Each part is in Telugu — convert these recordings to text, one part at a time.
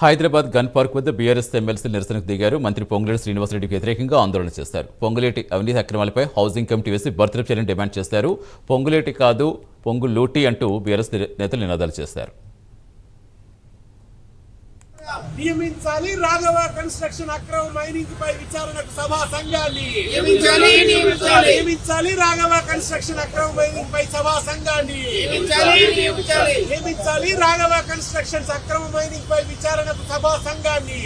హైదరాబాద్ గన్ పార్క్ వద్ద బీఆర్ఎస్ ఎమ్మెల్సీ నిరసనకు దిగారు. మంత్రి పొంగులేటి శ్రీనివాసరెడ్డికి వ్యతిరేకంగా ఆందోళన చేశారు. పొంగులేటి అవినీతి అక్రమాలపై హౌసింగ్ కమిటీ వేసి బర్తరఫ్ చేయాలని డిమాండ్ చేశారు. పొంగులేటి కాదు పొంగు లూటీ అంటూ బీఆర్ఎస్ నేతలు నినాదాలు చేశారు. నియమించాలి రాఘవ కన్స్ట్రక్షన్ అక్రమ మైనింగ్ పై విచారణకు సభా సంఘాన్ని నియమించాలి రాఘవ కన్స్ట్రక్షన్ అక్రమ మైనింగ్ పై సభా సంఘాన్ని నియమించాలి రాఘవ కన్స్ట్రక్షన్స్ అక్రమ మైనింగ్ పై విచారణకు సభా సంఘాన్ని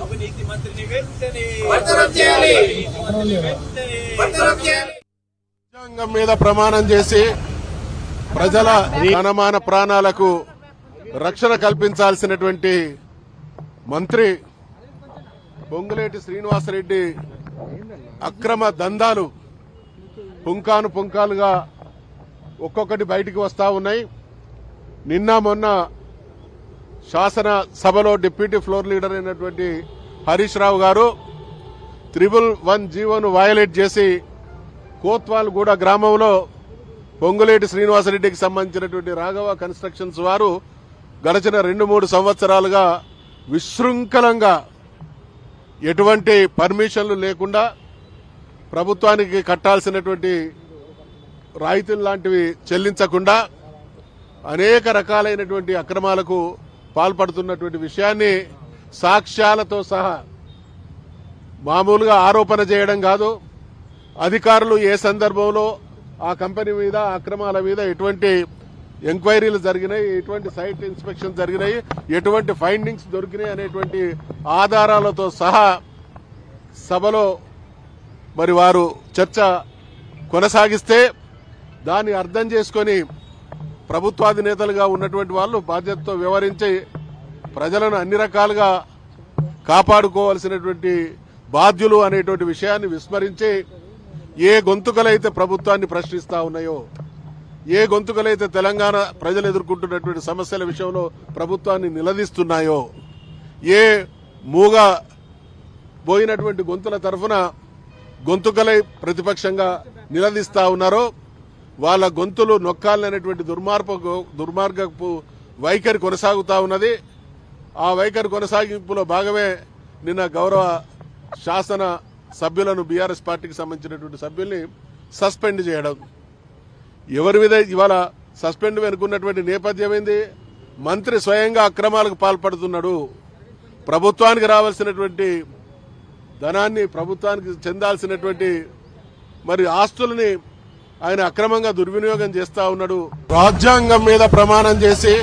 అవినీతి మంత్రిని వెంటనే రాజ్యాంగం మీద ప్రమాణం చేసి ప్రజల ధనమాన ప్రాణాలకు రక్షణ కల్పించాల్సినటువంటి మంత్రి పొంగులేటి శ్రీనివాసరెడ్డి అక్రమ దందాలు పుంకాలుగా ఒక్కొక్కటి బయటికి వస్తా ఉన్నాయి. నిన్న మొన్న శాసనసభలో డిప్యూటీ ఫ్లోర్ లీడర్ అయినటువంటి హరీష్ రావు గారు 111 జీవోను వయలేట్ చేసి కోత్వాల్గూడ గ్రామంలో పొంగులేటి శ్రీనివాసరెడ్డికి సంబంధించినటువంటి రాఘవ కన్స్ట్రక్షన్స్ వారు గడిచిన 2-3 సంవత్సరాలుగా విశృంఖలంగా ఎటువంటి పర్మిషన్లు లేకుండా ప్రభుత్వానికి కట్టాల్సినటువంటి రాయితీలు లాంటివి చెల్లించకుండా అనేక రకాలైనటువంటి అక్రమాలకు పాల్పడుతున్నటువంటి విషయాన్ని సాక్ష్యాలతో సహా మామూలుగా ఆరోపణ చేయడం కాదు, అధికారులు ఏ సందర్భంలో ఆ కంపెనీ మీద అక్రమాల మీద ఎటువంటి ఎంక్వైరీలు జరిగినాయి, ఎటువంటి సైట్ ఇన్స్పెక్షన్ జరిగినాయి, ఎటువంటి ఫైండింగ్స్ దొరికినాయి అనేటువంటి ఆధారాలతో సహా సభలో మరి వారు చర్చ కొనసాగిస్తే దాన్ని అర్థం చేసుకొని ప్రభుత్వాధినేతలుగా ఉన్నటువంటి వాళ్ళు బాధ్యతతో వ్యవహరించి ప్రజలను అన్ని రకాలుగా కాపాడుకోవాల్సినటువంటి బాధ్యులు అనేటువంటి విషయాన్ని విస్మరించి ఏ గొంతుకలైతే ప్రభుత్వాన్ని ప్రశ్నిస్తా ఉన్నాయో, ఏ గొంతుకలైతే తెలంగాణ ప్రజలు ఎదుర్కొంటున్నటువంటి సమస్యల విషయంలో ప్రభుత్వాన్ని నిలదీస్తున్నాయో, ఏ మూగా పోయినటువంటి గొంతుల తరఫున గొంతుకలై ప్రతిపక్షంగా నిలదీస్తా ఉన్నారో వాళ్ళ గొంతులు నొక్కాలనేటువంటి దుర్మార్గపు వైఖరి కొనసాగుతా ఉన్నది. ఆ వైఖరి కొనసాగింపులో భాగమే నిన్న గౌరవ శాసన సభ్యులను బీఆర్ఎస్ పార్టీకి సంబంధించినటువంటి సభ్యుల్ని సస్పెండ్ చేయడం. ఎవరి మీద ఇవాళ సస్పెండ్ వెనుకున్నటువంటి నేపథ్యం ఏంది? మంత్రి స్వయంగా అక్రమాలకు పాల్పడుతున్నాడు. ప్రభుత్వానికి రావాల్సినటువంటి ధనాన్ని, ప్రభుత్వానికి చెందాల్సినటువంటి మరి ఆస్తుల్ని ఆయన అక్రమంగా దుర్వినియోగం చేస్తా ఉన్నాడు. రాజ్యాంగం మీద ప్రమాణం చేసి